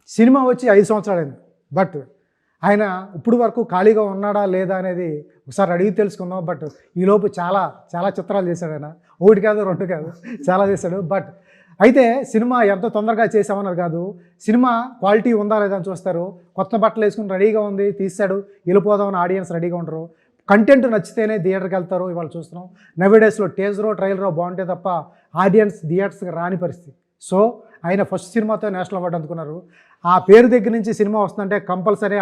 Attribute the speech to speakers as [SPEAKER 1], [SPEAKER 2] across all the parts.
[SPEAKER 1] Cinema వచ్చి 5 సంవత్సరాలైంది. But ఆయన ఇప్పుడు వరకు ఖాళీగా ఉన్నాడా లేదా అనేది ఒకసారి అడిగి తెలుసుకుందాం. బట్ ఈలోపు చాలా చాలా చిత్రాలు చేశాడు ఆయన. 1 కాదు 2 కాదు, చాలా చేశాడు. బట్ అయితే సినిమా ఎంత తొందరగా చేసామన్నది కాదు, సినిమా క్వాలిటీ ఉందా లేదా అని చూస్తారు. కొత్త బట్టలు వేసుకుని రెడీగా ఉంది, తీస్తాడు, వెళ్ళిపోదామని ఆడియన్స్ రెడీగా ఉండరు. కంటెంట్ నచ్చితేనే థియేటర్కి వెళ్తారు. ఇవాళ చూస్తున్నాం నవ్వేడేస్లో టేజరో ట్రైలరో బాగుంటే తప్ప ఆడియన్స్ థియేటర్స్కి రాని పరిస్థితి. సో ఆయన ఫస్ట్ సినిమాతో నేషనల్ అవార్డు అందుకున్నారు. ఆ పేరు దగ్గర నుంచి సినిమా వస్తుందంటే కంపల్సరీ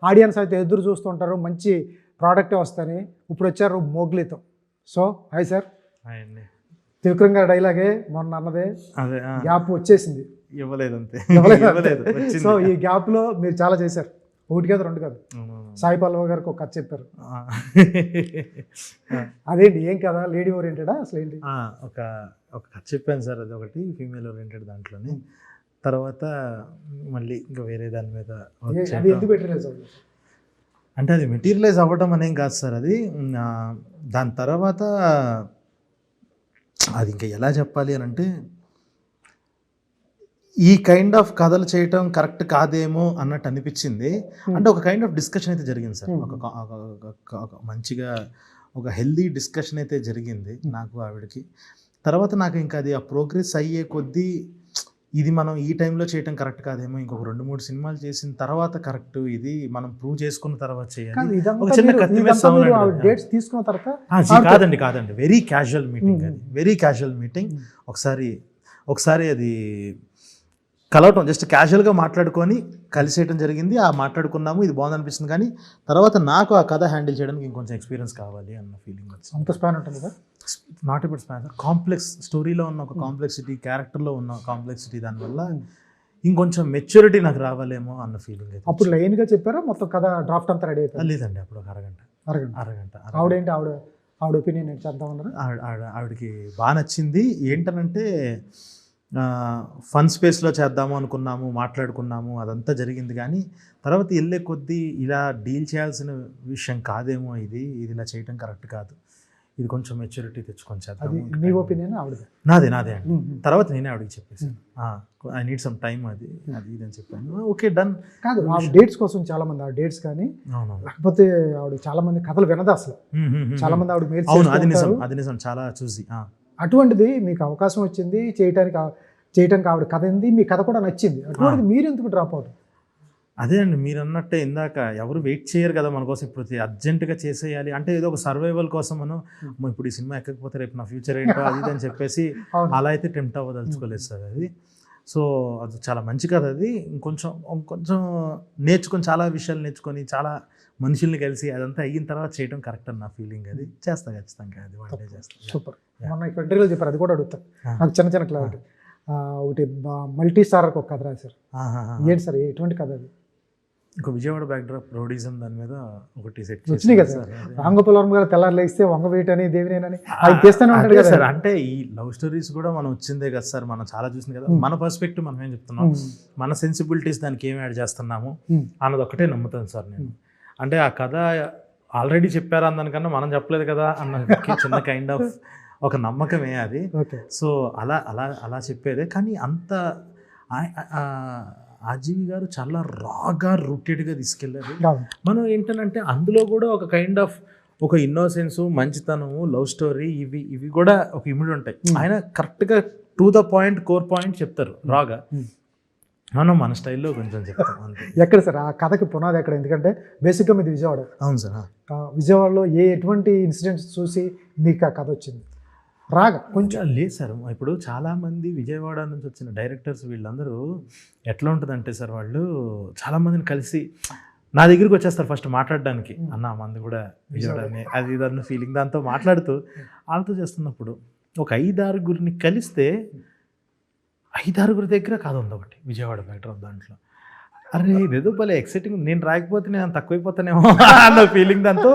[SPEAKER 1] ఆడియన్స్ అయితే ఎదురు చూస్తుంటారు, మంచి ప్రోడక్టే వస్తాయని. ఇప్పుడు వచ్చారు మోగ్లీతో. So hi sir. త్రివిక్రమ్ గారి డైలాగే మొన్న అన్నదే, గ్యాప్ వచ్చేసింది,
[SPEAKER 2] ఇవ్వలేదు అంతే.
[SPEAKER 1] సో ఈ గ్యాప్లో మీరు చాలా చేశారు. 1 కాదు 2 కాదు. సాయి పల్లవి గారికి ఒక కథ చెప్పారు. అదేంటి, ఏం కదా, లేడీ ఓరియంటెడా అసలు ఏంటి?
[SPEAKER 2] ఒక కథ చెప్పాను సార్, అది ఒకటి ఫీమేల్ ఓరియంటెడ్ దాంట్లోనే. తర్వాత మళ్ళీ ఇంకా వేరే దాని మీద
[SPEAKER 1] అది ఎందుకు మెటీరియలైజ్ అవ్వదు
[SPEAKER 2] అంటే అది మెటీరియలైజ్ అవ్వడం అనేం కాదు సార్. అది దాని తర్వాత అది ఇంకా ఎలా చెప్పాలి అని అంటే, ఈ కైండ్ ఆఫ్ కథలు చేయటం కరెక్ట్ కాదేమో అన్నట్టు అనిపించింది. అంటే ఒక కైండ్ ఆఫ్ డిస్కషన్ అయితే జరిగింది సార్, ఒక మంచిగా ఒక హెల్దీ డిస్కషన్ అయితే జరిగింది నాకు ఆవిడకి. తర్వాత నాకు ఇంకా అది ఆ ప్రోగ్రెస్ అయ్యే కొద్దీ ఇది మనం ఈ టైంలో చేయటం కరెక్ట్ కాదేమో, ఇంకొక 2-3 సినిమాలు చేసిన తర్వాత కరెక్ట్, ఇది మనం ప్రూవ్ చేసుకున్న తర్వాత చేయాలి.
[SPEAKER 1] డేట్స్ తీసుకున్న తర్వాత
[SPEAKER 2] కాదండి వెరీ క్యాజువల్ మీటింగ్, అది వెరీ క్యాజువల్ మీటింగ్. ఒకసారి అది కలవటం, జస్ట్ క్యాజువల్గా మాట్లాడుకొని కలిసేయటం జరిగింది. మాట్లాడుకున్నాము, ఇది బాగుంది అనిపిస్తుంది. కానీ తర్వాత నాకు ఆ కథ హ్యాండిల్ చేయడానికి ఇంకొంచెం ఎక్స్పీరియన్స్ కావాలి అన్న ఫీలింగ్ వచ్చింది.
[SPEAKER 1] అంత స్పాన్ ఉంటుంది కదా,
[SPEAKER 2] నాట్ ఎబౌట్ స్పాన్, కాంప్లెక్స్ స్టోరీలో ఉన్న ఒక కాంప్లెక్సిటీ, క్యారెక్టర్లో ఉన్న కాంప్లెక్సిటీ, దానివల్ల ఇంకొంచెం మెచ్యూరిటీ నాకు రావాలేమో అన్న ఫీలింగ్ అయితే.
[SPEAKER 1] అప్పుడు లైన్గా చెప్పారా మొత్తం కథ డ్రాఫ్ట్ అంతా రెడీ అయిపోయింది?
[SPEAKER 2] లేదండి, అప్పుడు ఒక అరగంట.
[SPEAKER 1] ఆవిడేంటి, ఆవిడ ఒపీనియన్ ఏంటి చేద్దామన్నారు?
[SPEAKER 2] ఆవిడకి బాగా నచ్చింది. ఏంటనంటే ఫన్ స్పేస్లో చేద్దాము అనుకున్నాము, మాట్లాడుకున్నాము, అదంతా జరిగింది. కానీ తర్వాత వెళ్ళే కొద్దీ ఇలా డీల్ చేయాల్సిన విషయం కాదేమో, ఇది ఇలా చేయటం కరెక్ట్ కాదు, ఇది కొంచెం మెచ్యూరిటీ తెచ్చుకొని చేద్దాం.
[SPEAKER 1] మీ ఒపీనియన్ ఆవిడ?
[SPEAKER 2] నాదే అండి. తర్వాత నేనే ఆవిడకి చెప్పేసాను, ఐ నీడ్ సమ్ టైమ్, అది ఇది అని చెప్పాను. Okay done.
[SPEAKER 1] కాదు, ఆవిడ డేట్స్ కోసం చాలా మంది, ఆ డేట్స్ కానీ లేకపోతే ఆవిడ చాలా మంది కథలు వినదు అసలు. చాలా మంది ఆవిడ మెయిల్స్,
[SPEAKER 2] అది నిజం, చాలా చూసి.
[SPEAKER 1] అటువంటిది మీకు అవకాశం వచ్చింది చేయటానికి ఆవిడ కథ ఏంది, మీ కథ కూడా నచ్చింది. అటువంటిది మీరు ఎందుకు డ్రాప్ అవుట్?
[SPEAKER 2] అదే అండి, మీరు అన్నట్టే ఇందాక ఎవరు వెయిట్ చేయరు కదా మన కోసం, ఇప్పుడు అర్జెంటుగా చేసేయాలి అంటే ఏదో ఒక సర్వైవల్ కోసం మనం ఇప్పుడు ఈ సినిమా ఎక్కకపోతే రేపు నా ఫ్యూచర్ ఏంటో అది అని చెప్పేసి అలా అయితే టెంప్ట్ అవ్వదలుచుకోలేదు సార్ అది. సో అది చాలా మంచి కథ. అది ఇంకొంచెం నేర్చుకొని, చాలా విషయాలు నేర్చుకొని, చాలా మనుషుల్ని కలిసి అదంతా అయిన తర్వాత చేయడం కరెక్ట్ అని నా ఫీలింగ్. అది చేస్తా ఖచ్చితంగా, అది వన్ డే చేస్తాను.
[SPEAKER 1] సూపర్. మొన్న ఇక్కడ ఇంటర్వ్యూలో చెప్పారు, అది కూడా అడుగుతాను నాకు చిన్న క్లారిటీ. ఒకటి మల్టీ స్టారర్కి ఒక కథ రాశారు, ఏంటి సార్, ఎటువంటి కథ అది?
[SPEAKER 2] ఇంకో విజయవాడ బ్యాక్డ్రాప్ రౌడీజం దాని మీద ఒకటి సెట్
[SPEAKER 1] వచ్చినాయి కదా సార్. రాంగోపాల్ గారు తెల్లారు లేస్తే వంగవేట అని దేవినేనని అది చేస్తూనే ఉంటాడు కదా
[SPEAKER 2] సార్. అంటే ఈ లవ్ స్టోరీస్ కూడా మనం వచ్చిందే కదా సార్, మనం చాలా చూసింది కదా. మన పర్స్పెక్టివ్ మనం ఏం చెప్తున్నాం, మన సెన్సిబిలిటీస్ దానికి ఏం యాడ్ చేస్తున్నాము అన్నది ఒకటే నమ్ముతాను సార్ నేను. అంటే ఆ కథ ఆల్రెడీ చెప్పారా దానికన్నా మనం చెప్పలేదు కదా అన్న చిన్న కైండ్ ఆఫ్ ఒక నమ్మకమే అది. సో అలా చెప్పేదే. కానీ అంత ఆర్జీవి గారు చాలా రాగా రూటెడ్గా తీసుకెళ్ళారు. మనం ఏంటంటే అందులో కూడా ఒక కైండ్ ఆఫ్ ఒక ఇన్నోసెన్స్, మంచితనము, లవ్ స్టోరీ, ఇవి కూడా ఒక ఇమిడి ఉంటాయి. ఆయన కరెక్ట్గా to the point, core point చెప్తారు రాగా. మనం మన స్టైల్లో కొంచెం చెప్తాం.
[SPEAKER 1] ఎక్కడ సార్ ఆ కథకి పునాది ఎక్కడ? ఎందుకంటే బేసిక్గా మీది విజయవాడ.
[SPEAKER 2] అవును సార్.
[SPEAKER 1] విజయవాడలో ఎటువంటి ఇన్సిడెంట్స్ చూసి మీకు ఆ కథ వచ్చింది? రాగా కొంచెం
[SPEAKER 2] లేదు సార్. ఇప్పుడు చాలామంది విజయవాడ నుంచి వచ్చిన డైరెక్టర్స్ వీళ్ళందరూ ఎట్లా ఉంటుందంటే సార్, వాళ్ళు చాలామందిని కలిసి నా దగ్గరికి వచ్చేస్తారు ఫస్ట్ మాట్లాడడానికి. అన్న మంది కూడా విజయవాడని అది ఇదన్న ఫీలింగ్, దాంతో మాట్లాడుతూ వాళ్ళతో చేస్తున్నప్పుడు ఒక 5-6 కలిస్తే 5-6 దగ్గర కాదు ఉంది ఒకటి విజయవాడ బ్యాక్డ్రాప్. దాంట్లో అరే ఇదేదో భలే ఎక్సైటింగ్, నేను రాకపోతే నేను తక్కువైపోతానేమో అన్న ఫీలింగ్. దాంతో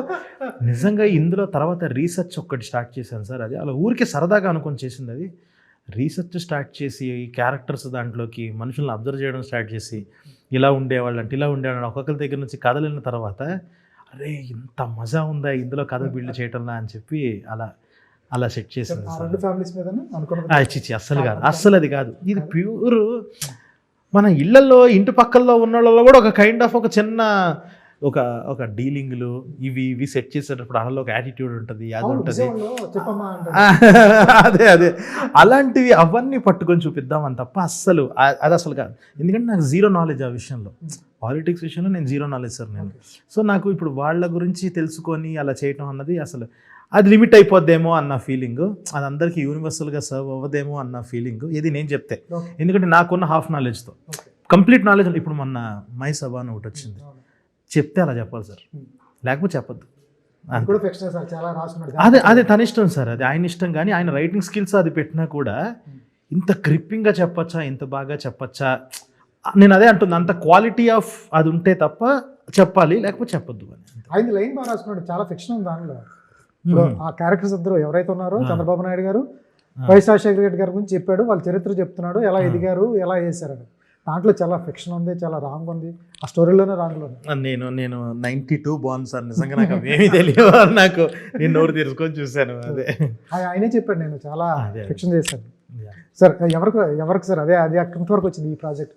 [SPEAKER 2] నిజంగా ఇందులో తర్వాత రీసెర్చ్ ఒక్కటి స్టార్ట్ చేశాను సార్. అది అలా ఊరికే సరదాగా అనుకొని చేసింది. అది రీసెర్చ్ స్టార్ట్ చేసి క్యారెక్టర్స్ దాంట్లోకి మనుషులను అబ్జర్వ్ చేయడం స్టార్ట్ చేసి, ఇలా ఉండేవాళ్ళు అంటే ఇలా ఉండేవాళ్ళు ఒక్కొక్కరి దగ్గర నుంచి కథలు వెళ్ళిన తర్వాత అరే ఇంత మజా ఉందా ఇందులో కథ బిల్డ్ చేయటంలా అని చెప్పి అలా సెట్ చేసింది.
[SPEAKER 1] అస్సలు కాదు,
[SPEAKER 2] అస్సలు అది కాదు. ఇది ప్యూర్ మన ఇళ్లలో ఇంటి పక్కల్లో ఉన్న వాళ్ళలో కూడా ఒక కైండ్ ఆఫ్ ఒక చిన్న ఒక డీలింగ్లు ఇవి సెట్ చేసేటప్పుడు వాళ్ళలో ఒక యాటిట్యూడ్ ఉంటుంది, అది ఉంటుంది.
[SPEAKER 1] చెప్పమ్మా అంటే
[SPEAKER 2] అదే అలాంటివి అవన్నీ పట్టుకొని చూపిద్దామని తప్ప అస్సలు అది అసలు కాదు. ఎందుకంటే నాకు జీరో నాలెడ్జ్ ఆ విషయంలో, పాలిటిక్స్ విషయంలో నేను జీరో నాలెడ్జ్ సార్ నేను. సో నాకు ఇప్పుడు వాళ్ళ గురించి తెలుసుకొని అలా చేయటం అన్నది అసలు అది లిమిట్ అయిపోద్దేమో అన్న ఫీలింగ్, అది అందరికీ యూనివర్సల్గా సర్వ్ అవ్వదేమో అన్న ఫీలింగ్ ఇది నేను చెప్తే. ఎందుకంటే నాకున్న హాఫ్ నాలెడ్జ్తో కంప్లీట్ నాలెడ్జ్ ఇప్పుడు మొన్న మై సభ అని ఒకటి వచ్చింది, చెప్తే అలా చెప్పాలి సార్, లేకపోతే చెప్పద్దు. అదే తన ఇష్టం సార్, అది ఆయన ఇష్టం. కానీ ఆయన రైటింగ్ స్కిల్స్ అది పెట్టినా కూడా ఇంత గ్రిప్పింగ్గా చెప్పచ్చా, ఇంత బాగా చెప్పచ్చా, నేను అదే అంటుంది. అంత క్వాలిటీ ఆఫ్ అది ఉంటే తప్ప చెప్పాలి, లేకపోతే చెప్పొద్దు అని.
[SPEAKER 1] ఆయన లైన్ బాగా రాసుకున్నాడు, చాలా ఫిక్షన్ ఉంది దానిలో. ఆ క్యారెక్టర్స్ ఇద్దరు ఎవరైతే ఉన్నారో చంద్రబాబు నాయుడు గారు, వైఎస్ రాజశేఖర రెడ్డి గారి గురించి చెప్పాడు, వాళ్ళ చరిత్ర చెప్తున్నాడు, ఎలా ఎదిగారు, ఎలా చేశారని. దాంట్లో చాలా ఫిక్షన్ ఉంది, చాలా రాంగ్ ఉంది, ఆ స్టోరీలోనే రాంగ్లో
[SPEAKER 2] నేను 92 బాగుంది సార్, నిజంగా నాకు ఏమీ తెలియదు, నాకు నేను నోరు తెరుచుకొని చూశాను. అదే
[SPEAKER 1] ఆయనే చెప్పాడు, నేను చాలా ఫిక్షన్ చేశాను సార్. ఎవరికి సార్ అదే అది ఎంతవరకు వచ్చింది ఈ ప్రాజెక్ట్?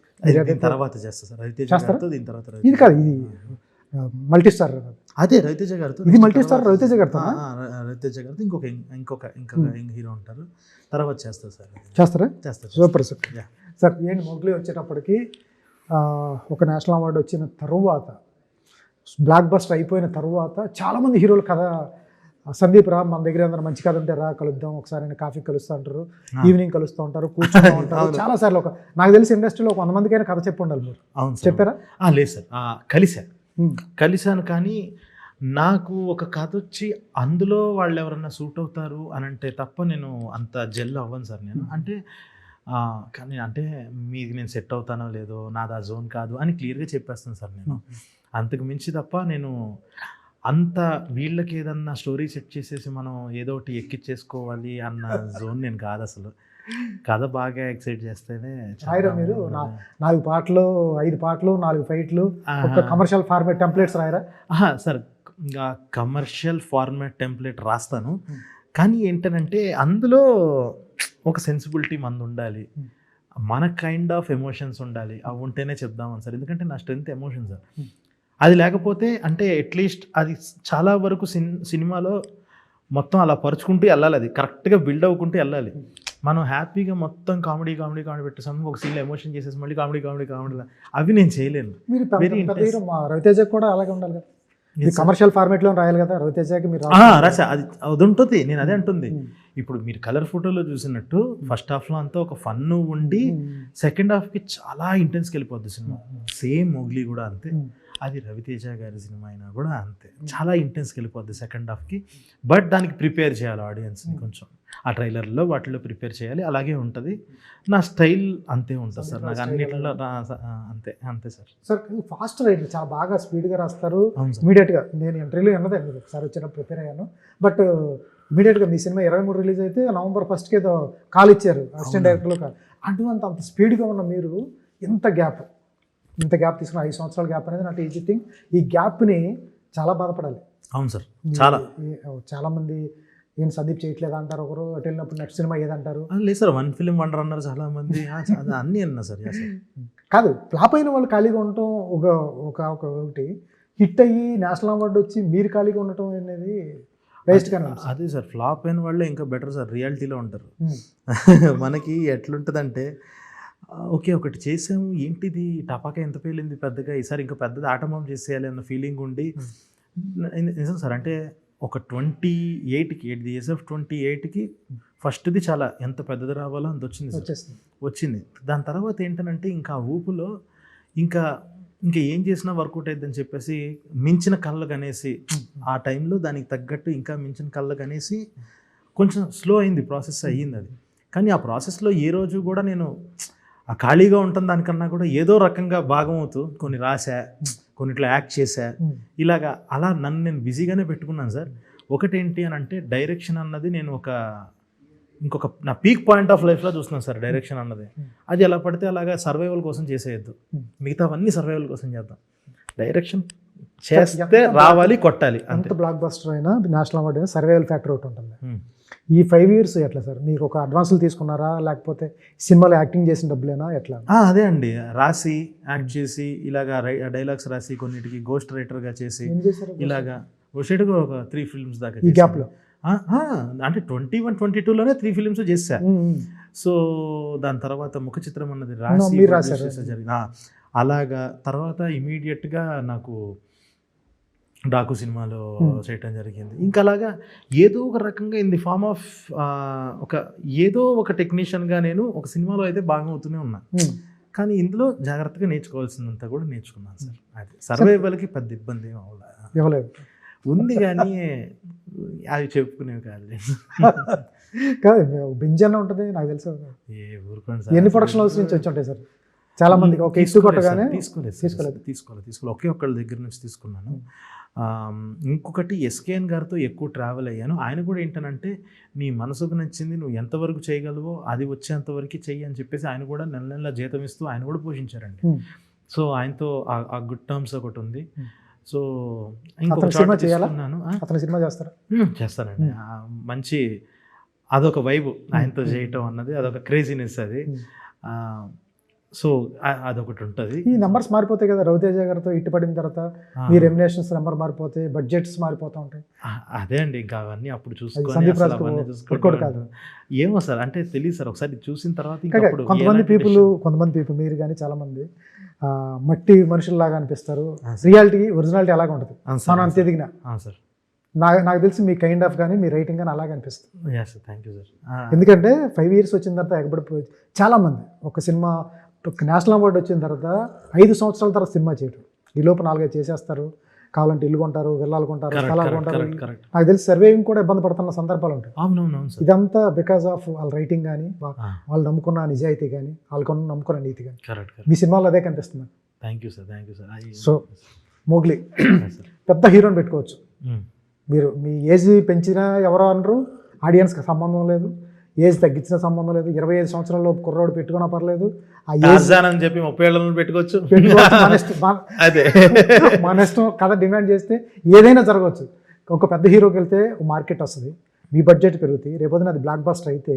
[SPEAKER 2] తర్వాత చేస్తా సార్, రవితేజ దీని తర్వాత.
[SPEAKER 1] ఇది కాదు, ఇది మల్టీ స్టార్.
[SPEAKER 2] అదే రవితేజ గారితో,
[SPEAKER 1] ఇది మల్టీ స్టార్ రవితేజ గారితో.
[SPEAKER 2] రవితేజ గారితో ఇంకొక హీరో ఉంటారు, తర్వాత చేస్తారు సార్. చేస్తారు
[SPEAKER 1] సూపర్ సార్. సార్ ఏంటి మోగ్లీ వచ్చేటప్పటికి ఒక నేషనల్ అవార్డు వచ్చిన తరువాత, బ్లాక్ బస్టర్ అయిపోయిన తరువాత చాలామంది హీరోలు కథ, సందీప్ రా మన దగ్గర ఏదైనా మంచి కథ ఉంటే రా కలుద్దాం ఒకసారి, కాఫీ కలుస్తూ ఉంటారు, ఈవినింగ్ కలుస్తూ ఉంటారు, కూర్చుంటూ ఉంటారు. చాలా సార్లు నాకు తెలిసి ఇండస్ట్రీలో ఒక 100 మందికైనా కథ చెప్పి ఉండాలి మీరు.
[SPEAKER 2] అవును
[SPEAKER 1] చెప్పారా?
[SPEAKER 2] లేదు సార్, కలిశాను. కానీ నాకు ఒక కథ వచ్చి అందులో వాళ్ళు ఎవరన్నా సూట్ అవుతారు అని అంటే తప్ప నేను అంత జెల్ అవ్వను సార్ నేను. కానీ అంటే మీకు నేను సెట్ అవుతానో లేదో, నాది ఆ జోన్ కాదు అని క్లియర్గా చెప్పేస్తాను సార్ నేను. అంతకు మించి తప్ప నేను అంత వీళ్ళకి ఏదన్నా స్టోరీ సెట్ చేసేసి మనం ఏదో ఒకటి ఎక్కిచ్చేసుకోవాలి అన్న జోన్ నేను కాదు అసలు. కథ బాగా ఎక్సైట్ చేస్తేనే.
[SPEAKER 1] మీరు 4 పాటలు 5 పాటలు 4 ఫైట్లు, ఒక కమర్షియల్ ఫార్మాట్ టెంప్లెట్స్ రాయరా?
[SPEAKER 2] సార్ ఇంకా కమర్షియల్ ఫార్మాట్ టెంప్లెట్ రాస్తాను, కానీ ఏంటంటే అందులో ఒక సెన్సిబిలిటీ మంది ఉండాలి, మన కైండ్ ఆఫ్ ఎమోషన్స్ ఉండాలి, అవి ఉంటేనే చెప్దామని సార్. ఎందుకంటే నా స్ట్రెంత్ ఎమోషన్ సార్. అది లేకపోతే అంటే అట్లీస్ట్ అది చాలా వరకు సినిమాలో మొత్తం అలా పరుచుకుంటూ వెళ్ళాలి, అది కరెక్ట్గా బిల్డ్ అవ్వకుంటూ వెళ్ళాలి. మనం హ్యాపీగా మొత్తం కామెడీ పెట్టేసాము, ఒక సీన్లో ఎమోషన్ చేసేసి మళ్ళీ కామెడీ అవి నేను చేయలేను.
[SPEAKER 1] రవితేజ కూడా అలాగే ఉండాలి కదా, కమర్షియల్ ఫార్మాట్లో రాయాలి కదా రవితేజకి. మీరు
[SPEAKER 2] రాసా అది ఉంటుంది, నేను అదే అంటుంది. ఇప్పుడు మీరు కలర్ ఫోటోలో చూసినట్టు ఫస్ట్ హాఫ్లో అంతా ఒక ఫన్ ఉండి సెకండ్ హాఫ్కి చాలా ఇంటెన్స్కి వెళ్ళిపోద్ది సినిమా. సేమ్ మోగ్లీ కూడా అంతే, అది రవితేజ గారి సినిమా అయినా కూడా అంతే, చాలా ఇంటెన్స్కి వెళ్ళిపోద్ది సెకండ్ హాఫ్కి. బట్ దానికి ప్రిపేర్ చేయాలి ఆడియన్స్ని కొంచెం, ఆ ట్రైలర్లో వాటిలో ప్రిపేర్ చేయాలి. అలాగే ఉంటుంది నా స్టైల్, అంతే ఉంటుంది సార్ నాకు అన్నిట్లో. అంతే సార్.
[SPEAKER 1] ఫాస్ట్ రైటర్ చాలా బాగా స్పీడ్గా రాస్తారు. ఇమీడియట్గా నేను ఇంటర్వ్యూలో అన్నదే, మీరు ఒకసారి వచ్చినప్పుడు ప్రిపేర్ అయ్యాను. బట్ ఇమీడియట్గా మీ సినిమా 23 రిలీజ్ అయితే నవంబర్ 1కి ఏదో కాల్ ఇచ్చారు అసిస్టెంట్ డైరెక్టర్లో కాల్. అంత స్పీడ్గా ఉన్న మీరు ఇంత గ్యాప్ తీసుకున్న 5 సంవత్సరాల గ్యాప్ అనేది నాట్ ఈజీ థింగ్. ఈ గ్యాప్ని చాలా బాధపడాలి.
[SPEAKER 2] అవును సార్,
[SPEAKER 1] చాలామంది ఏం సందీప్ చేయట్లేదు అంటారు, ఒకరు అటు వెళ్ళినప్పుడు నెక్స్ట్ సినిమా ఏదంటారు.
[SPEAKER 2] లేదు సార్, 1 ఫిల్మ్ వండర్ అన్నారు చాలా మంది, అన్నీ అన్నా సార్.
[SPEAKER 1] కాదు, ఫ్లాప్ అయిన వాళ్ళు ఖాళీగా ఉండటం ఒకటి, హిట్ అయ్యి నేషనల్ అవార్డు వచ్చి మీరు ఖాళీగా ఉండటం అనేది వేస్ట్ కానీ.
[SPEAKER 2] అదే సార్, ఫ్లాప్ అయిన వాళ్ళే ఇంకా బెటర్ సార్, రియాలిటీలో ఉంటారు. మనకి ఎట్లుంటుందంటే ఓకే ఒకటి చేసాము, ఏంటిది టపాకా ఎంత పేలింది పెద్దగా, ఈసారి ఇంకా పెద్దది ఆటంబం చేసేయాలి అన్న ఫీలింగ్ ఉండి. నిజం సార్, అంటే ఒక 28కి ఎట్ ది ఏజ్ ఆఫ్ 28కి ఫస్ట్ది చాలా ఎంత పెద్దది రావాలో అంత వచ్చింది. దాని తర్వాత ఏంటంటే ఇంకా ఊపులో ఇంకా ఏం చేసినా వర్కౌట్ అయిద్దని చెప్పేసి మించిన కళ్ళు కనేసి, ఆ టైంలో దానికి తగ్గట్టు ఇంకా మించిన కళ్ళు కనేసి కొంచెం స్లో అయింది, ప్రాసెస్ అయ్యింది అది. కానీ ఆ ప్రాసెస్లో ఏ రోజు కూడా నేను ఆ ఖాళీగా ఉంటుంది దానికన్నా కూడా ఏదో రకంగా భాగం అవుతూ కొన్ని రాసా, కొన్నిట్లో యాక్ట్ చేశా, ఇలాగా అలా నన్ను నేను బిజీగానే పెట్టుకున్నాను సార్. ఒకటేంటి అని అంటే డైరెక్షన్ అన్నది నేను ఇంకొక నా పీక్ పాయింట్ ఆఫ్ లైఫ్లో చూస్తున్నాను సార్. డైరెక్షన్ అన్నది అది ఎలా పడితే అలాగా సర్వైవల్ కోసం చేసేయద్దు, మిగతావన్నీ సర్వైవల్ కోసం చేద్దాం. డైరెక్షన్ చేస్తే రావాలి, కొట్టాలి.
[SPEAKER 1] అంత బ్లాక్ బస్టర్ అయినా నేషనల్ అవార్డు అయినా సర్వైవల్ ఫ్యాక్టర్ ఒకటి ఉంటుంది. ఈ 5 years ఎట్లా సార్? మీకు ఒక అడ్వాన్సులు తీసుకున్నారా, లేకపోతే సినిమాలో యాక్టింగ్ చేసిన డబ్బులేనా, ఎట్లా?
[SPEAKER 2] అదే అండి, రాసి యాక్ట్ చేసి ఇలాగా డైలాగ్స్ రాసి కొన్నిటికి గోస్ట్ రైటర్గా చేసి
[SPEAKER 1] ఏం చేశారు
[SPEAKER 2] ఇలాగా గోస్ట్గా ఒక 3 films దాకా
[SPEAKER 1] ఈ గ్యాప్లో?
[SPEAKER 2] అంటే 21, 22లోనే 3 films చేశా. సో దాని తర్వాత ముఖ చిత్రం అన్నది రాసి
[SPEAKER 1] మీరు రాశారు.
[SPEAKER 2] produce చేసే జరిగింది. అలాగా తర్వాత ఇమీడియట్గా నాకు డాకు సినిమాలో చేయటం జరిగింది. ఇంకా అలాగా ఏదో ఒక రకంగా ఇన్ ది ఫార్మ్ ఆఫ్ ఏదో ఒక టెక్నీషియన్గా నేను ఒక సినిమాలో అయితే బాగా అవుతూనే ఉన్నా. కానీ ఇందులో జాగ్రత్తగా నేర్చుకోవాల్సిందంతా కూడా నేర్చుకున్నాను సార్. అది సర్వైవల్కి పెద్ద ఇబ్బంది ఏం
[SPEAKER 1] ఇవ్వలేదు
[SPEAKER 2] ఉంది, కానీ అవి చెప్పుకునేవి కాదు.
[SPEAKER 1] కాదు, బెంజన్న ఉంటుంది నాకు తెలుసు.
[SPEAKER 2] ఏ ఊరుకోండి,
[SPEAKER 1] ఎన్ని ప్రొడక్షన్ హౌస్ నుంచి వచ్చి ఉంటాయి సార్? చాలా మందికి ఒక ఇసు కొట్టగానే
[SPEAKER 2] తీసుకోలేదు. ఒకే ఒక్కళ్ళ దగ్గర నుంచి తీసుకున్నాను. ఇంకొకటి ఎస్కేఎన్ గారితో ఎక్కువ ట్రావెల్ అయ్యాను. ఆయన కూడా ఏంటనంటే నీ మనసుకు నచ్చింది నువ్వు ఎంతవరకు చేయగలవో అది వచ్చేంతవరకు చెయ్యి అని చెప్పేసి ఆయన కూడా నెల నెల జీతం ఇస్తూ ఆయన కూడా పోషించారండి. సో ఆయనతో ఆ గుడ్ టర్మ్స్ ఒకటి ఉంది. సో ఇంకొక
[SPEAKER 1] సినిమా చేయాలన్నాను. అతను సినిమా
[SPEAKER 2] చేస్తానండి. మంచి అదొక వైబ్ ఆయనతో చేయటం అన్నది, అదొక క్రేజీనెస్ అది. సో అదొకటి ఉంటుంది.
[SPEAKER 1] ఈ నెంబర్స్ మారిపోతాయి కదా, రవితేజ గారితో ఇట్టుపడిన తర్వాత మీ రెమ్యునేషన్స్ నెంబర్ మారిపోతాయి, బడ్జెట్స్ మారిపోతూ ఉంటాయి.
[SPEAKER 2] అదే అండి, ఇంకా అవన్నీ అప్పుడు చూసుకోవాలి. ఏమో సార్, అంటే తెలియదు సార్, ఒకసారి చూసిన తర్వాత
[SPEAKER 1] కొంతమంది పీపుల్ మీరు కానీ చాలా మంది మట్టి మనుషుల్లాగా అనిపిస్తారు. రియాలిటీ ఒరిజినాలిటీ అలాగే ఉంటుంది. మనం అంత ఎదిగినా సార్ నాకు తెలిసి మీ కైండ్ ఆఫ్ కానీ మీ రైటింగ్ కానీ అలాగే అనిపిస్తుంది.
[SPEAKER 2] Thank you sir.
[SPEAKER 1] ఎందుకంటే 5 years వచ్చిన తర్వాత ఎగబడిపోయి చాలామంది ఒక సినిమా నేషనల్ అవార్డు వచ్చిన తర్వాత 5 సంవత్సరాల తర్వాత సినిమా చేయడం, ఈ లోపు 4-5 చేసేస్తారు. కావాలంటే ఇల్లు కొంటారు, విల్లాలు కొంటారు, స్థలాలు కొంటారు. నాకు తెలిసి సర్వేయింగ్ కూడా ఇబ్బంది పడుతున్న సందర్భాలు ఉంటాయి. ఇదంతా బికాస్ ఆఫ్ వాళ్ళ రైటింగ్ కానీ, వాళ్ళు నమ్ముకున్న నిజాయితీ కానీ, వాళ్ళు నమ్ముకున్న నీతి కానీ. మీ సినిమాలో అదే కనిపిస్తుంది.
[SPEAKER 2] Thank you sir.
[SPEAKER 1] So Mowgli పెద్ద హీరోని పెట్టుకోవచ్చు. మీరు మీ ఏజ్ పెంచినా ఎవరో అనరు, ఆడియన్స్కి సంబంధం లేదు. ఏజ్ తగ్గించిన సంబంధం లేదు. 25 సంవత్సరాల కుర్రోడు పెట్టుకున్నా పర్లేదు. ఆ ఏజ్
[SPEAKER 2] అని చెప్పి 30 ఏళ్ళలో పెట్టుకోవచ్చు.
[SPEAKER 1] మన ఇష్టం కథ డిమాండ్ చేస్తే ఏదైనా జరగవచ్చు. ఒక పెద్ద హీరోకి వెళ్తే మార్కెట్ వస్తుంది, మీ బడ్జెట్ పెరుగుతుంది. రేపొద్దున అది బ్లాక్ బస్టర్ అయితే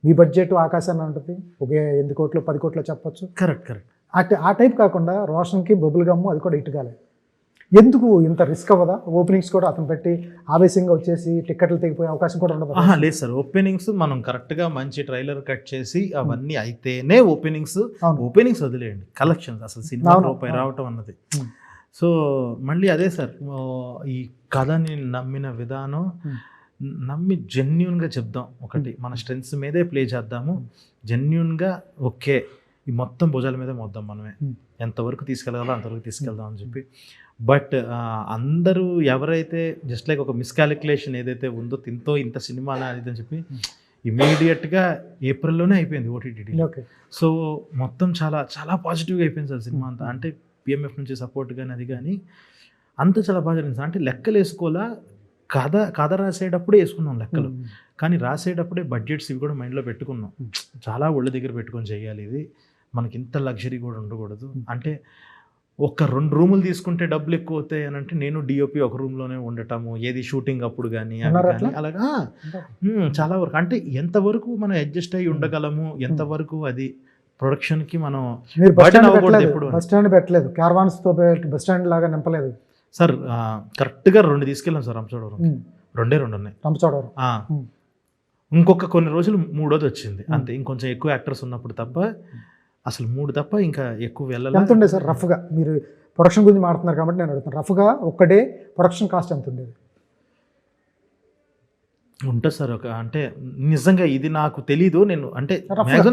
[SPEAKER 1] మీ బడ్జెట్ ఆకాశాన్ని ఉంటుంది. ఒకే 8 కోట్లు 10 కోట్లు చెప్పొచ్చు. కరెక్ట్. ఆ టైప్ కాకుండా రోషన్కి బబుల్ గమ్ అది కూడా ఇటుకాలి. ఎందుకు ఇంత రిస్క్ అవ్వదా? ఓపెనింగ్స్ కూడా అతను పెట్టి ఆవేశంగా వచ్చేసి టికెట్లు తెగిపోయే అవకాశం కూడా ఉండదు.
[SPEAKER 2] లేదు సార్, ఓపెనింగ్స్ మనం కరెక్ట్గా మంచి ట్రైలర్ కట్ చేసి అవన్నీ అయితేనే ఓపెనింగ్స్ వదిలేయండి. కలెక్షన్స్ అసలు సినిమా రూపాయి రావటం అన్నది. సో మళ్ళీ అదే సార్, ఈ కథని నమ్మిన విధానం, నమ్మి జెన్యున్గా చెప్దాం. ఒకటి మన స్ట్రెంగ్స్ మీదే ప్లే చేద్దాము. జెన్యున్గా ఓకే, ఈ మొత్తం భుజాల మీద మోద్దాం, మనమే ఎంతవరకు తీసుకెళ్ళగలో అంతవరకు తీసుకెళ్దాం అని చెప్పి. బట్ అందరూ ఎవరైతే జస్ట్ లైక్ ఒక మిస్కాలిక్యులేషన్ ఏదైతే ఉందో, ఇంత సినిమా అనేది అని చెప్పి ఇమీడియట్గా ఏప్రిల్లోనే అయిపోయింది ఓటీటీ. సో మొత్తం చాలా చాలా పాజిటివ్గా అయిపోయింది సార్ సినిమా అంతా. అంటే పిఎంఎఫ్ నుంచి సపోర్ట్ కానీ అది కానీ అంతా చాలా బాగా జరిగింది. అంటే లెక్కలు వేసుకోవాలా, కథ రాసేటప్పుడే వేసుకున్నాం లెక్కలు, కానీ రాసేటప్పుడే బడ్జెట్స్ ఇవి కూడా మైండ్లో పెట్టుకున్నాం. చాలా ఒళ్ళ దగ్గర పెట్టుకొని చేయాలి ఇది, మనకి ఇంత లగ్జరీ కూడా ఉండకూడదు. అంటే ఒక 2 రూములు తీసుకుంటే డబ్బులు ఎక్కువ అవుతాయి అని అంటే నేను డిఓపి ఒక రూమ్లోనే ఉండటము, ఏది షూటింగ్ అప్పుడు కానీ అలాగా చాలా వరకు. అంటే ఎంతవరకు మనం అడ్జస్ట్ అయ్యి ఉండగలము, ఎంతవరకు అది ప్రొడక్షన్కి మనం
[SPEAKER 1] బస్ స్టాండ్ పెట్టలేదు, క్యారవాన్స్తో బస్ స్టాండ్ లాగా నింపలేదు
[SPEAKER 2] సార్. కరెక్ట్గా 2 తీసుకెళ్ళాం సార్. రంపచోడవరం 2 ఉన్నాయి.
[SPEAKER 1] రంపచోడవరం
[SPEAKER 2] ఇంకొక కొన్ని రోజులు 3వది వచ్చింది అంతే. ఇంకొంచెం ఎక్కువ యాక్టర్స్ ఉన్నప్పుడు తప్ప, అసలు 3 తప్ప ఇంకా ఎక్కువ వెళ్ళాలి.
[SPEAKER 1] ఎంత ఉండేది సార్ రఫ్గా? మీరు ప్రొడక్షన్ గురించి మాట్లాడుతున్నారు కాబట్టి నేను అడుగుతాను, రఫ్గా ఒక్కడే ప్రొడక్షన్ కాస్ట్ ఎంత ఉండేది?
[SPEAKER 2] ఉంటుంది సార్ అంటే నిజంగా ఇది నాకు తెలీదు. నేను అంటే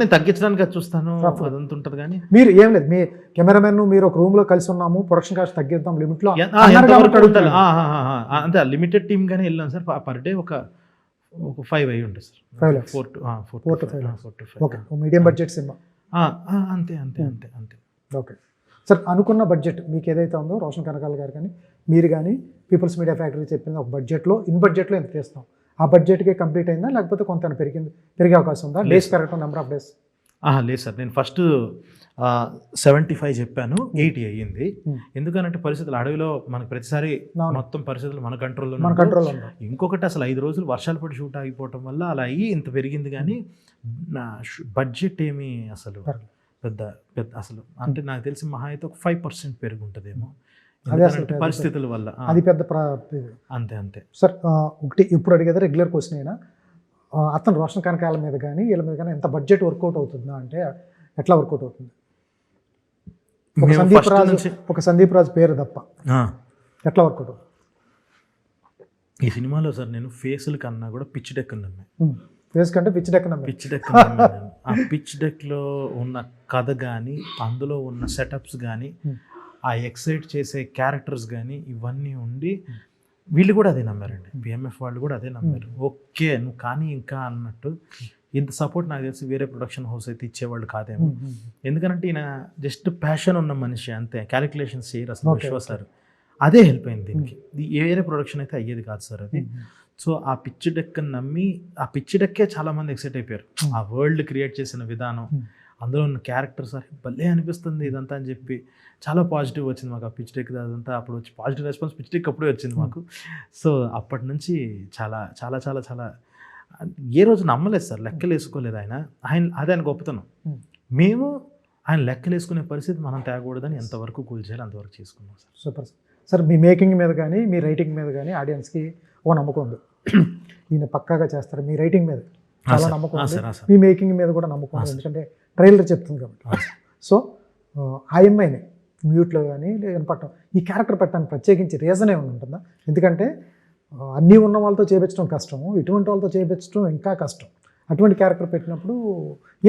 [SPEAKER 2] నేను తగ్గించడానికి చూస్తాను, అదంతా ఉంటుంది. కానీ
[SPEAKER 1] మీరు ఏం లేదు, మీ కెమెరామెన్ మీరు ఒక రూమ్లో కలిసి ఉన్నాము, ప్రొడక్షన్ కాస్ట్ తగ్గిద్దాం లిమిట్లో
[SPEAKER 2] అంతే. లిమిటెడ్ టీమ్ గానే వెళ్ళాం సార్. పర్ డే ఒక 5 అయ్యి ఉంటుంది sir.
[SPEAKER 1] 5 lakhs 4 to 5 lakhs. Okay, medium budget cinema.
[SPEAKER 2] అంతే.
[SPEAKER 1] ఓకే సార్, అనుకున్న బడ్జెట్ మీకు ఏదైతే ఉందో, రోషన్ కనకాల గారు కానీ మీరు కానీ పీపుల్స్ మీడియా ఫ్యాక్టరీ చెప్పింది ఒక బడ్జెట్లో, బడ్జెట్లో ఎంత తీస్తాం, ఆ బడ్జెట్కే కంప్లీట్ అయిందా లేకపోతే కొంత పెరిగే అవకాశం ఉందా? డేస్ పెరగటం, నెంబర్ ఆఫ్ డేస్
[SPEAKER 2] లేదు సార్, నేను ఫస్ట్ 75 చెప్పాను, 80 అయ్యింది. ఎందుకనంటే పరిస్థితులు అడవిలో మనకు ప్రతిసారి మొత్తం పరిస్థితులు మన కంట్రోల్లో. ఇంకొకటి అసలు 5 రోజులు వర్షాలు పడి షూట్ ఆగిపోవటం వల్ల అలా అయ్యి ఇంత పెరిగింది. కానీ నా బడ్జెట్ ఏమి అసలు పెద్ద అసలు అంటే నాకు తెలిసి మహా అయితే ఒక 5% పెరుగుంటుందేమో పరిస్థితుల వల్ల.
[SPEAKER 1] అది పెద్ద
[SPEAKER 2] అంతే
[SPEAKER 1] సార్. ఒకటి ఇప్పుడు అడిగేది రెగ్యులర్ క్వశ్చన్ అయినా, అతను రోషన్ కనకాల మీద కానీ వీళ్ళ మీద కానీ ఎంత బడ్జెట్ వర్కౌట్ అవుతుందా అంటే ఎట్లా వర్కౌట్ అవుతుంది? ఒక సందీప్ రాజు పేరు తప్ప ఎట్లా వర్కౌట్ అవుతుంది
[SPEAKER 2] ఈ సినిమాలో? సార్ నేను ఫేసుల కన్నా కూడా పిచ్ డెక్ నమ్మే.
[SPEAKER 1] ఫేస్ కంటే పిచ్ డెక్
[SPEAKER 2] ఆ పిచ్ డెక్లో ఉన్న కథ కానీ, అందులో ఉన్న సెటప్స్ కానీ, ఆ ఎక్సైట్ చేసే క్యారెక్టర్స్ కానీ ఇవన్నీ ఉండి వీళ్ళు కూడా అదే నమ్మారండి. బిఎంఎఫ్ వాళ్ళు కూడా అదే నమ్మారు. ఓకే నువ్వు కానీ ఇంకా అన్నట్టు. ఇంత సపోర్ట్ నాకు తెలిసి వేరే ప్రొడక్షన్ హౌస్ అయితే ఇచ్చేవాళ్ళు కాదేమో. ఎందుకంటే ఈయన జస్ట్ ప్యాషన్ ఉన్న మనిషి అంతే, క్యాలిక్యులేషన్స్ చేయరు అసలు. విశ్వ సార్ అదే హెల్ప్ అయింది దీనికి. వేరే ప్రొడక్షన్ అయితే అయ్యేది కాదు సార్ అది. సో ఆ పిచ్ డెక్ నమ్మి, ఆ పిచ్ డెక్కే చాలామంది ఎక్సైట్ అయిపోయారు. ఆ వరల్డ్ క్రియేట్ చేసిన విధానం, అందులో ఉన్న క్యారెక్టర్స్ భలే అనిపిస్తుంది ఇదంతా అని చెప్పి చాలా పాజిటివ్ వచ్చింది మాకు. ఆ పిచ్ డెక్ అదంతా అప్పుడు వచ్చి పాజిటివ్ రెస్పాన్స్ పిచ్ డెక్ అప్పుడే వచ్చింది మాకు. సో అప్పటి నుంచి చాలా చాలా చాలా చాలా ఏ రోజు నమ్మలేదు సార్, లెక్కలు వేసుకోలేదు ఆయన. అదే ఆయన గొప్పతనం. మేము ఆయన లెక్కలు వేసుకునే పరిస్థితి మనం తేగకూడదని ఎంతవరకు కూల్చేయాలి అంతవరకు చేసుకున్నాం సార్.
[SPEAKER 1] Super sir. మీ మేకింగ్ మీద కానీ మీ రైటింగ్ మీద కానీ ఆడియన్స్కి ఓ నమ్మకం ఉంది, ఈయన పక్కాగా చేస్తారు. మీ రైటింగ్ మీద చాలా నమ్మకం ఉంది, మీ మేకింగ్ మీద కూడా నమ్మకం ఉంది. ఎందుకంటే ట్రైలర్ చెప్తుంది కాబట్టి. సో ఆ అమ్మాయిని మ్యూట్లో కానీ వినపడటం, ఈ క్యారెక్టర్ పెట్టడానికి ప్రత్యేకించి రీజన్ ఏమైనా ఉంటుందా? ఎందుకంటే అన్నీ ఉన్న వాళ్ళతో చేయించడం కష్టం, ఇటువంటి వాళ్ళతో చేయించడం ఇంకా కష్టం. అటువంటి క్యారెక్టర్ పెట్టినప్పుడు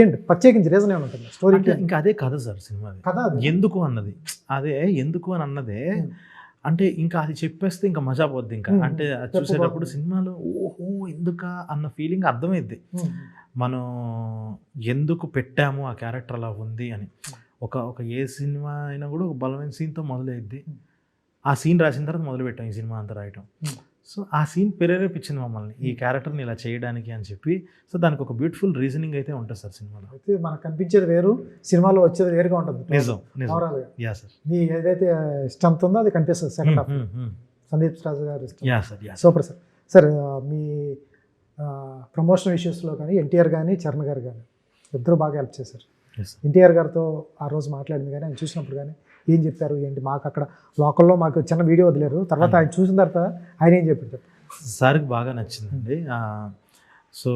[SPEAKER 1] ఏంటి ప్రత్యేకించి రీజన్ ఏమైనా ఉంటుంది? స్టోరీ
[SPEAKER 2] ఇంకా అదే కథ సార్ సినిమా కథ. ఎందుకు అన్నది అదే, ఎందుకు అని అన్నదే అంటే ఇంకా అది చెప్పేస్తే ఇంకా మజా పోద్ది. ఇంకా అంటే చూసేటప్పుడు సినిమాలో ఓహో ఎందుకా అన్న ఫీలింగ్ అర్థమైద్ది. మనం ఎందుకు పెట్టాము ఆ క్యారెక్టర్ అలా ఉంది అని. ఒక ఏ సినిమా అయినా కూడా ఒక బలమైన సీన్తో మొదలైద్ది. ఆ సీన్ రాసిన తర్వాత మొదలు పెట్టాం ఈ సినిమా అంతా రాయటం. సో ఆ సీన్ ప్రేరేపించింది మమ్మల్ని ఈ క్యారెక్టర్ని ఇలా చేయడానికి అని చెప్పి. సో దానికి ఒక బ్యూటిఫుల్ రీజనింగ్ అయితే ఉంటుంది సార్ సినిమాలో. అయితే
[SPEAKER 1] మనకు కనిపించేది వేరు, సినిమాలో వచ్చేది వేరుగా ఉంటుంది.
[SPEAKER 2] నిజం యా సార్.
[SPEAKER 1] మీ ఏదైతే ఇష్టం ఉందో అది కనిపిస్తుంది సెకండ్ హాఫ్. సందీప్ రాజు గారు ఇష్టం.
[SPEAKER 2] Yeah sir.
[SPEAKER 1] Super sir. Sir మీ ప్రమోషన్ ఇష్యూస్లో కానీ ఎన్టీఆర్ కానీ చరణ్ గారు కానీ ఇద్దరు బాగా హెల్ప్ చేశారు. ఎన్టీఆర్ గారితో ఆ రోజు మాట్లాడింది కానీ ఆయన చూసినప్పుడు కానీ ఏం చెప్పారు ఏంటి? మాకు అక్కడ లోకల్లో మాకు చిన్న వీడియో వదిలేరు, తర్వాత ఆయన చూసిన తర్వాత ఆయన ఏం చెప్పారు?
[SPEAKER 2] సార్కి బాగా నచ్చిందండి. సో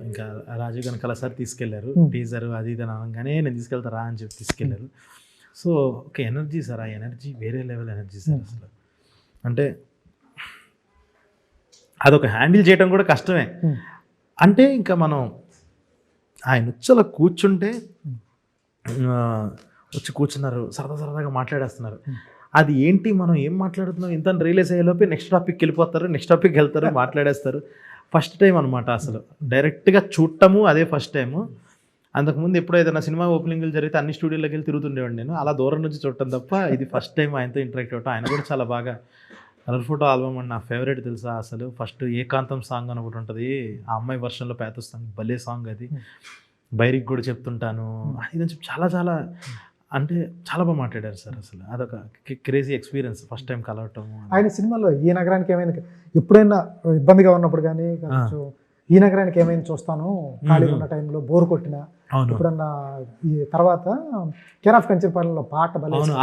[SPEAKER 2] ఇంకా రాజీవ్ కనకాల సార్ తీసుకెళ్లారు, టీజర్ అది ఇది అనగానే నేను తీసుకెళ్తారా అని చెప్పి తీసుకెళ్లారు. సో ఒక ఎనర్జీ సార్, ఆ ఎనర్జీ వేరే లెవెల్ ఎనర్జీ సార్. అసలు అంటే అదొక హ్యాండిల్ చేయడం కూడా కష్టమే. అంటే ఇంకా మనం ఆయన వచ్చి అలా కూర్చుంటే వచ్చి కూర్చున్నారు, సరదాగా మాట్లాడేస్తున్నారు. అది ఏంటి మనం ఏం మాట్లాడుతున్నాం ఇంత రియలైజ్ అయ్యేలోపే నెక్స్ట్ టాపిక్కి వెళ్ళిపోతారు, నెక్స్ట్ టాపిక్ వెళ్తారు, మాట్లాడేస్తారు. ఫస్ట్ టైం అనమాట అసలు డైరెక్ట్గా చూడటము అదే ఫస్ట్ టైము. అంతకుముందు ఎప్పుడో ఏదైనా సినిమా ఓపెనింగ్లు జరిగితే అన్ని స్టూడియోలోకి వెళ్ళి తిరుగుతుండేవాడిని నేను, అలా దూరం నుంచి చూడటం తప్ప ఇది ఫస్ట్ టైం ఆయనతో ఇంటరాక్ట్ అవ్వటం. ఆయన కూడా చాలా బాగా కలర్ ఫోటో ఆల్బమ్ అని నా ఫేవరెట్ తెలుసా అసలు. ఫస్ట్ ఏకాంతం సాంగ్ అని ఒకటి ఉంటుంది, ఆ అమ్మాయి వర్షన్లో పేతొస్తాను, భలే సాంగ్ అది. బైరికి కూడా చెప్తుంటాను అది చెప్పి చాలా అంటే చాలా బాగా మాట్లాడారు సార్. అసలు అదొక క్రేజీ ఎక్స్పీరియన్స్ ఫస్ట్ టైం కలవటం.
[SPEAKER 1] ఆయన సినిమాలో ఈ నగరానికి ఏమైంది ఎప్పుడైనా ఇబ్బందిగా ఉన్నప్పుడు కానీ ఈ నగరానికి ఏమైంది చూస్తాను ఖాళీగా ఉన్న టైంలో బోర్ కొట్టినా ఎప్పుడన్నా ఈ తర్వాత కేర్ ఆఫ్ కంచర్పాలెంలో పాట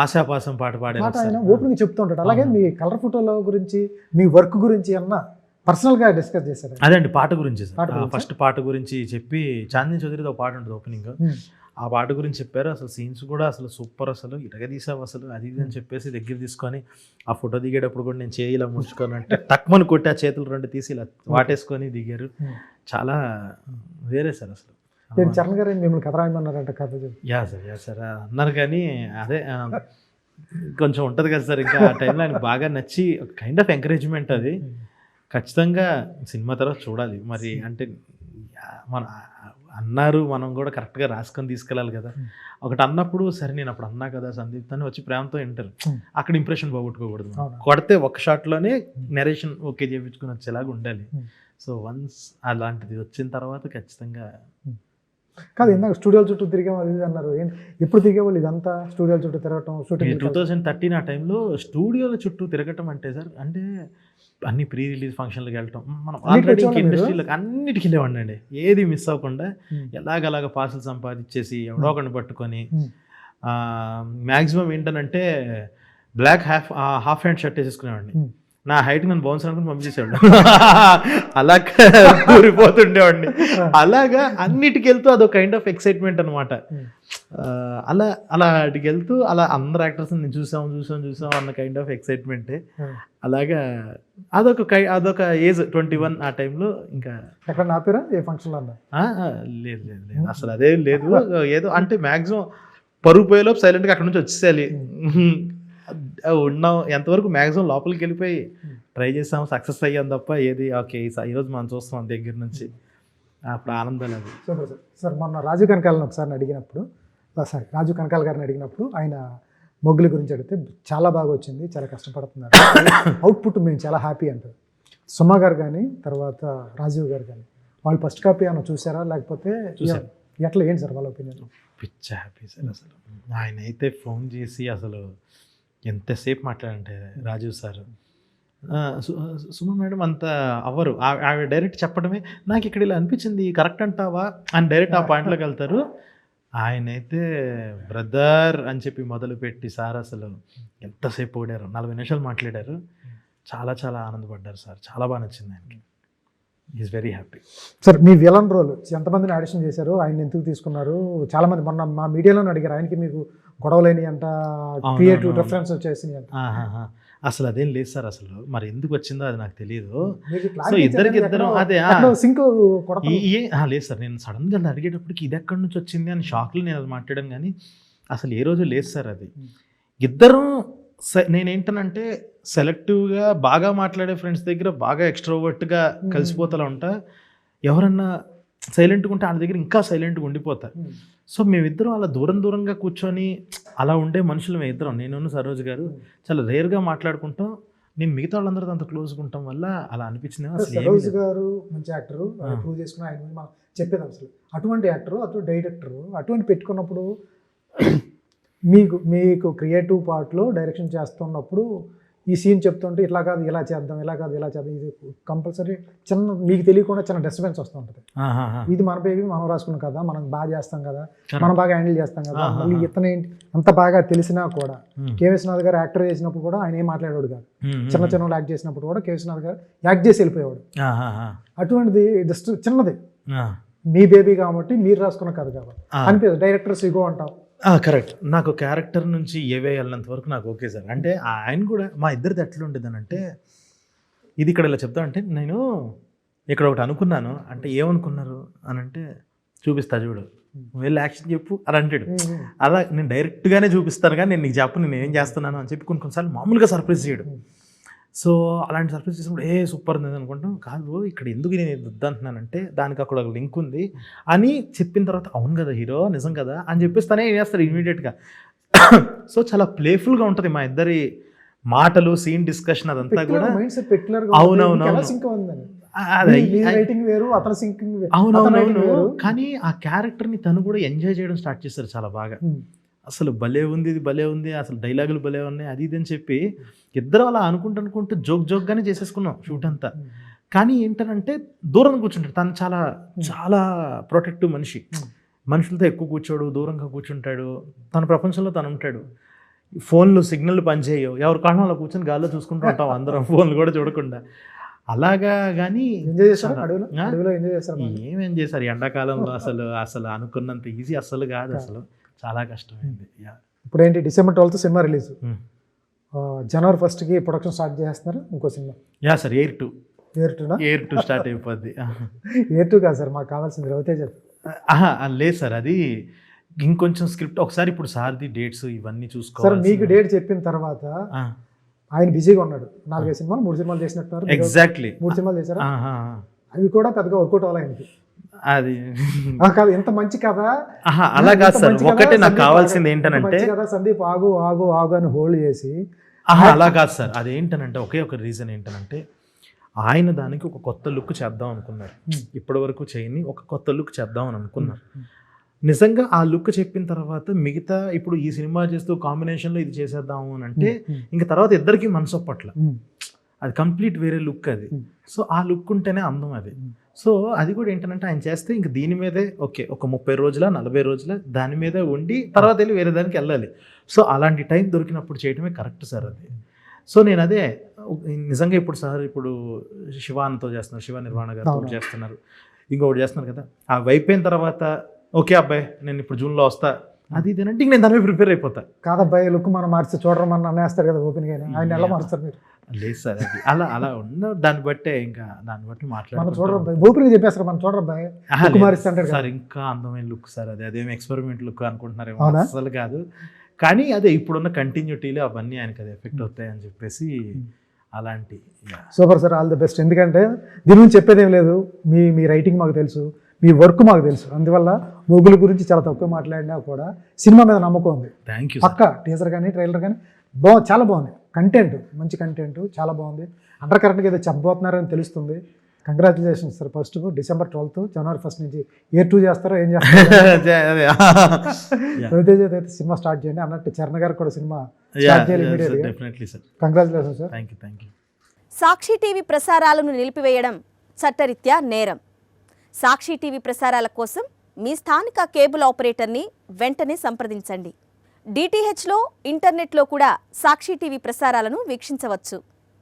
[SPEAKER 2] ఆశాపాసం పాట
[SPEAKER 1] ఆయన ఓపెనింగ్ చెప్తూ ఉంటాడు. అలాగే మీ కలర్ ఫోటోల గురించి మీ వర్క్ గురించి అన్న పర్సనల్గా డిస్కస్ చేశారు.
[SPEAKER 2] అదే అండి పాట గురించి సార్. ఫస్ట్ పాట గురించి చెప్పి చాందిని చౌదరితో ఒక పాట ఉంటుంది ఓపెనింగ్, ఆ పాట గురించి చెప్పారు. అసలు సీన్స్ కూడా అసలు సూపర్, అసలు ఇరగదీసావు అసలు అది ఇది అని చెప్పేసి దగ్గర తీసుకొని ఆ ఫోటో దిగేటప్పుడు కూడా నేను చేయి ఇలా ముంచుకొని అంటే టక్మని కొట్టి ఆ చేతులు రెండు తీసి ఇలా వాటేసుకొని దిగారు. చాలా వేరే సార్ అసలు.
[SPEAKER 1] చరణ్ గారు మిమ్మల్ని కథ రాయమన్నారంట కథ?
[SPEAKER 2] యా సార్ అన్నారు. కానీ అదే కొంచెం ఉంటుంది కదా సార్, ఇంకా ఆ టైంలో ఆయనకు బాగా నచ్చి ఒక కైండ్ ఆఫ్ ఎంకరేజ్మెంట్ అది. ఖచ్చితంగా సినిమా తర్వాత చూడాలి మరి. అంటే మన అన్నారు, మనం కూడా కరెక్ట్గా రాసుకొని తీసుకెళ్ళాలి కదా. ఒకటి అన్నప్పుడు సరే నేను అప్పుడు అన్నా కదా సందీప్ అని వచ్చి ప్రేమతో వింటారు, అక్కడ ఇంప్రెషన్ పోగొట్టుకోకూడదు. కొడితే ఒక షాట్లోనే నెరేషన్ ఓకే చేయించుకుని వచ్చేలాగా ఉండాలి. సో వన్స్ అలాంటిది వచ్చిన తర్వాత ఖచ్చితంగా
[SPEAKER 1] కాదు ఇందాక స్టూడియోల చుట్టూ తిరిగాం అది ఇది అన్నారు, ఎప్పుడు తిరిగేవాళ్ళు ఇదంతా స్టూడియోల చుట్టూ తిరగటం షూటింగ్?
[SPEAKER 2] 2013 ఆ టైంలో స్టూడియోల చుట్టూ తిరగటం అంటే సార్, అంటే అన్ని ప్రీ రిలీజ్ ఫంక్షన్లకు వెళ్ళటం, మనం ఆల్రెడీ ఇండస్ట్రీలకు అన్నిటికి వెళ్ళేవాడిని అండి, ఏది మిస్ అవ్వకుండా ఎలాగలాగా పాసులు సంపాదించేసి ఎవడో ఒకరిని పట్టుకొని. మ్యాక్సిమం ఏంటనంటే బ్లాక్ హాఫ్ హ్యాండ్ షర్ట్ వేసేసుకునేవాడిని, నా హైట్ నన్ను బౌన్స్ అనుకుని పంపించేసేవాడు, అలా ఊరిపోతుండేవాడిని. అలాగా అన్నిటికి వెళ్తూ అదొక కైండ్ ఆఫ్ ఎక్సైట్మెంట్ అనమాట. అలా అటుకి వెళ్తూ అలా అందరు యాక్టర్స్ నేను చూసాం అన్న కైండ్ ఆఫ్ ఎక్సైట్మెంటే. అలాగా అదొక ఏజ్ 21 ఆ టైంలో. ఇంకా
[SPEAKER 1] ఎక్కడ నాపేరా ఏ ఫంక్షన్లో అన్నా?
[SPEAKER 2] లేదు అసలు అదేం లేదు, ఏదో అంటే మ్యాక్సిమం పరుగు పోయేలోపు సైలెంట్గా అక్కడ నుంచి వచ్చేసేయాలి. ఉన్నాం ఎంతవరకు మ్యాక్సిమం లోపలికి వెళ్ళిపోయి ట్రై చేసాం, సక్సెస్ అయ్యాం తప్ప ఏది ఓకే ఈరోజు మనం చూస్తాం దగ్గర నుంచి, అప్పుడు ఆనందాలు అది.
[SPEAKER 1] Super sir. మొన్న రాజు కనకాలని ఒకసారి అడిగినప్పుడు, రాజు కనకాల గారిని అడిగినప్పుడు ఆయన మొగ్గుల గురించి అడిగితే చాలా బాగా వచ్చింది, చాలా కష్టపడుతున్నారు, అవుట్పుట్ మేము చాలా హ్యాపీ అంటారు. సుమ గారు కానీ తర్వాత రాజీవ్ గారు కానీ వాళ్ళు ఫస్ట్ కాపీ ఏమైనా చూసారా, లేకపోతే ఎట్లా ఏంటి సార్ వాళ్ళ ఒపీనియన్?
[SPEAKER 2] పిచ్చ హ్యాపీ సార్ అసలు. ఆయన అయితే ఫోన్ చేసి అసలు ఎంతసేపు మాట్లాడంటే రాజీవ్ సార్, సుమ మేడం అంత అవ్వరు, ఆవిడ డైరెక్ట్ చెప్పడమే నాకు ఇక్కడ ఇలా అనిపించింది కరెక్ట్ అంటావా అని డైరెక్ట్ ఆ పాయింట్లోకి వెళ్తారు. ఆయన అయితే బ్రదర్ అని చెప్పి మొదలుపెట్టి సార్ అసలు ఎంతసేపు పొగిడారు, 40 నిమిషాలు మాట్లాడారు, చాలా ఆనందపడ్డారు సార్, చాలా బాగా నచ్చింది ఆయనకి. Is very happy.
[SPEAKER 1] సార్ మీ విలన్ రోల్ ఎంతమందిని ఆడిషన్ చేశారు, ఆయన ఎందుకు తీసుకున్నారు? చాలామంది మొన్న మా మీడియాలోనే అడిగారు, ఆయనకి మీకు గొడవలేని అంట, క్రియేటివ్ డిఫరెన్స్ వచ్చేసినాయి అంట.
[SPEAKER 2] అసలు అదేం లేదు సార్, అసలు మరి ఎందుకు వచ్చిందో అది నాకు తెలియదు. సో ఇద్దరు అదే
[SPEAKER 1] సింక్
[SPEAKER 2] లేదు సార్, నేను సడన్గా అడిగేటప్పటికి ఇది ఎక్కడి నుంచి వచ్చింది అని షాక్లో నేను అది మాట్లాడడం, కానీ అసలు ఏ రోజు లేదు సార్ అది. ఇద్దరం నేనేంటనంటే సెలెక్టివ్గా బాగా మాట్లాడే ఫ్రెండ్స్ దగ్గర బాగా ఎక్స్ట్రోవర్ట్గా కలిసిపోతూ ఉంటా, ఎవరన్నా సైలెంట్గా ఉంటే వాళ్ళ దగ్గర ఇంకా సైలెంట్గా ఉండిపోతా. సో మేమిద్దరం అలా దూరంగా కూర్చొని అలా ఉండే మనుషులు మేమిద్దరం, నేను సరోజ్ గారు చాలా రేర్గా మాట్లాడుకుంటాం. నేను మిగతా వాళ్ళందరితో అంత క్లోజ్గా ఉండటం వల్ల అలా అనిపించింది.
[SPEAKER 1] సరోజ్ గారు మంచి యాక్టరు, ప్రూవ్ చేసుకుని ఆయన మనం చెప్పేది అసలు అటువంటి యాక్టరు, అటువంటి డైరెక్టరు, అటువంటి పెట్టుకున్నప్పుడు మీకు క్రియేటివ్ పార్ట్లో డైరెక్షన్ చేస్తున్నప్పుడు ఈ సీన్ చెప్తుంటే ఇట్లా కాదు ఇలా చేద్దాం, ఇలా కాదు ఇలా చేద్దాం, ఇది కంపల్సరీ చిన్న మీకు తెలియకుండా చిన్న డిస్టర్బెన్స్ వస్తూ ఉంటుంది. ఇది మన బేబీ మనం రాసుకున్నాం కదా, మనం బాగా చేస్తాం కదా, మనం బాగా హ్యాండిల్ చేస్తాం కదా. మళ్ళీ ఇతను ఏంటి అంత బాగా తెలిసినా కూడా కే విశ్వనాథ్ గారు యాక్టర్ చేసినప్పుడు కూడా ఆయన ఏం మాట్లాడేవాడు కాదు, చిన్న యాక్ట్ చేసినప్పుడు కూడా కే విశ్వనాథ్ గారు యాక్ట్ చేసి వెళ్ళిపోయేవాడు. అటువంటిది జస్ట్ చిన్నది, మీ బేబీ కాబట్టి మీరు రాసుకున్న కథ కాబట్టి అనిపించదు, డైరెక్టర్స్ ఇగో అంటాం.
[SPEAKER 2] కరెక్ట్. నాకు క్యారెక్టర్ నుంచి ఏవే వెళ్ళినంత వరకు నాకు ఓకే సార్. అంటే ఆయన కూడా మా ఇద్దరిది ఎట్లా ఉండేదని అంటే, ఇది ఇక్కడ ఇలా చెప్తా అంటే నేను ఇక్కడ ఒకటి అనుకున్నాను అంటే ఏమనుకున్నారు అని అంటే చూపిస్తా చూడు, వెళ్ళి యాక్షన్ చెప్పు అని అంటాడు. అలా నేను డైరెక్ట్గానే చూపిస్తాను కానీ నేను నీకు చెప్పు నేను ఏం చేస్తున్నాను అని చెప్పి కొన్నిసార్లు మామూలుగా సర్ప్రైజ్ చేయడు. సో అలాంటి సర్ప్రైజ్ చేసినప్పుడు సూపర్ ఉంది అనుకుంటాం. కాదు ఇక్కడ ఎందుకు నేను వద్దంటున్నానంటే దానికి అక్కడ ఒక లింక్ ఉంది అని చెప్పిన తర్వాత అవును కదా హీరో నిజం కదా అని చెప్పేస్తానే చేస్తారు ఇమీడియట్గా. సో చాలా ప్లేఫుల్గా ఉంటుంది మా ఇద్దరి మాటలు, సీన్ డిస్కషన్ అదంతా కూడా. అవునవును. కానీ ఆ క్యారెక్టర్ని తను కూడా ఎంజాయ్ చేయడం స్టార్ట్ చేస్తారు చాలా బాగా. అసలు భలే ఉంది, ఇది భలే ఉంది, అసలు డైలాగులు భలే ఉన్నాయి, అది ఇది అని చెప్పి ఇద్దరు అలా అనుకుంటూ జోక్గానే చేసేసుకున్నాం షూట్ అంతా. కానీ ఏంటంటే దూరంగా కూర్చుంటాడు తను, చాలా ప్రొటెక్టివ్ మనిషి, మనుషులతో ఎక్కువ కూర్చోడు, దూరంగా కూర్చుంటాడు, తన ప్రపంచంలో తను ఉంటాడు. ఫోన్లు సిగ్నల్ పనిచేయవు, ఎవరి కారణం అలా కూర్చొని గాల్లో చూసుకుంటూ ఉంటాం అందరం, ఫోన్లు కూడా చూడకుండా. అలాగా కానీ ఏమేం చేశారు ఎండాకాలంలో, అసలు అనుకున్నంత ఈజీ అసలు కాదు, అసలు చాలా కష్టమైంది.
[SPEAKER 1] ఇప్పుడు ఏంటి December 12th cinema release, January 1st production start చేస్తున్నారు ఇంకో సినిమా?
[SPEAKER 2] సార్ Air 2 స్టార్ట్ అయిపోద్ది.
[SPEAKER 1] Air 2 కాదు సార్, మాకు కావాల్సింది రవితేజ.
[SPEAKER 2] లేదు సార్, అది ఇంకొంచెం స్క్రిప్ట్ ఒకసారి ఇప్పుడు సార్ది డేట్స్ ఇవన్నీ చూసుకోవాలి
[SPEAKER 1] సార్. మీకు డేట్ చెప్పిన తర్వాత ఆయన బిజీగా ఉన్నాడు, 4-5 సినిమాలు 3 సినిమాలు చేసినట్టు.
[SPEAKER 2] ఎగ్జాక్ట్లీ
[SPEAKER 1] 3 సినిమాలు చేశారు, అవి కూడా పెద్దగా వర్కౌట్ అవ్వాలి.
[SPEAKER 2] అది
[SPEAKER 1] కాదు ఎంత మంచి కథ,
[SPEAKER 2] అలా కాదు సార్. ఒకటే నాకు కావాల్సింది ఏంటనంటే
[SPEAKER 1] సందీప్ ఆగు ఆగు ఆగు అని హోల్డ్ చేసి,
[SPEAKER 2] అలా కాదు సార్. అదేంటనంటే ఒకే ఒక రీజన్ ఏంటనంటే ఆయన దానికి ఒక కొత్త లుక్ చేద్దాం అనుకున్నారు, ఇప్పటి వరకు చేయని ఒక కొత్త లుక్ చేద్దాం అని అనుకున్నారు. నిజంగా ఆ లుక్ చెప్పిన తర్వాత మిగతా ఇప్పుడు ఈ సినిమా చేస్తూ కాంబినేషన్లో ఇది చేసేద్దాము అని అంటే ఇంకా తర్వాత ఇద్దరికి మనసు ఒప్పట్ల, అది కంప్లీట్ వేరే లుక్ అది. సో ఆ లుక్ ఉంటేనే అందం అది. సో అది కూడా ఏంటంటే ఆయన చేస్తే ఇంక దీని మీదే ఓకే ఒక 30 రోజుల 40 రోజుల దాని మీదే ఉండి తర్వాత వెళ్ళి వేరే దానికి వెళ్ళాలి. సో అలాంటి టైం దొరికినప్పుడు చేయడమే కరెక్ట్ సార్ అది. సో నేను అదే నిజంగా ఇప్పుడు సార్ ఇప్పుడు శివాన్తో చేస్తున్నారు, శివ నిర్వాణ గారు చేస్తున్నారు, ఇంకొకటి చేస్తున్నారు కదా. ఆ అయిపోయిన తర్వాత ఓకే అబ్బాయి నేను ఇప్పుడు జూన్లో వస్తా అది ఇదేనంటే ఇంక నేను దాని మీద ప్రిపేర్ అయిపోతా.
[SPEAKER 1] కాదబ్బాయి లుక్ మనం మార్చి చూడడం మన అనేస్తారు కదా ఓపెన్ గా, ఆయన ఎలా మారుస్తారు మీరు?
[SPEAKER 2] లేదు సార్ అది అలా అలా ఉన్న దాన్ని బట్టే ఇంకా దాన్ని బట్టి
[SPEAKER 1] మనం చూడరబ్బాయి ఓపెన్ చెప్పేస్తారు మనం చూడరబ్బాయి మారుస్తుంటారు
[SPEAKER 2] సార్. ఇంకా అందమైన లుక్ సార్ అది, అదేమి ఎక్స్పెరిమెంట్ లుక్ అనుకుంటున్నారేమో, అసలు కాదు. కానీ అదే ఇప్పుడున్న కంటిన్యూటీలో అవన్నీ ఆయనకి అది ఎఫెక్ట్ అవుతాయి అని చెప్పేసి అలాంటి.
[SPEAKER 1] Super sir, all the best. ఎందుకంటే దీని గురించి చెప్పేది ఏం లేదు, మీ రైటింగ్ మాకు తెలుసు, మీ వర్క్ మాకు తెలుసు, అందువల్ల మొగుల గురించి చాలా తక్కువ మాట్లాడినా కూడా సినిమా మీద నమ్మకం ఉంది.
[SPEAKER 2] Thank you.
[SPEAKER 1] పక్క టీజర్ కానీ ట్రైలర్ కానీ చాలా బాగుంది, కంటెంట్ మంచి కంటెంట్ చాలా బాగుంది. అండర్ కరెక్ట్గా ఏదో చెప్పబోతున్నారని తెలుస్తుంది. Congratulations sir. First December 12th, January 1st నుంచి Year 2 చేస్తారో ఏం చేస్తారో రవితేజ అయితే సినిమా స్టార్ట్ చేయండి. అన్నట్టు చరణ్ గారు కూడా సినిమా స్టార్ట్ చేయాలి ఇమీడియట్గా. Congratulations sir.
[SPEAKER 2] Thank you.
[SPEAKER 3] Sakshi TV ప్రసారాలను నిలిపివేయడం చట్టరీత్యా నేరం. సాక్షి టీవీ ప్రసారాల కోసం మీ స్థానిక కేబుల్ ఆపరేటర్ని వెంటనే సంప్రదించండి. DTHలో ఇంటర్నెట్లో కూడా సాక్షి టీవీ ప్రసారాలను వీక్షించవచ్చు.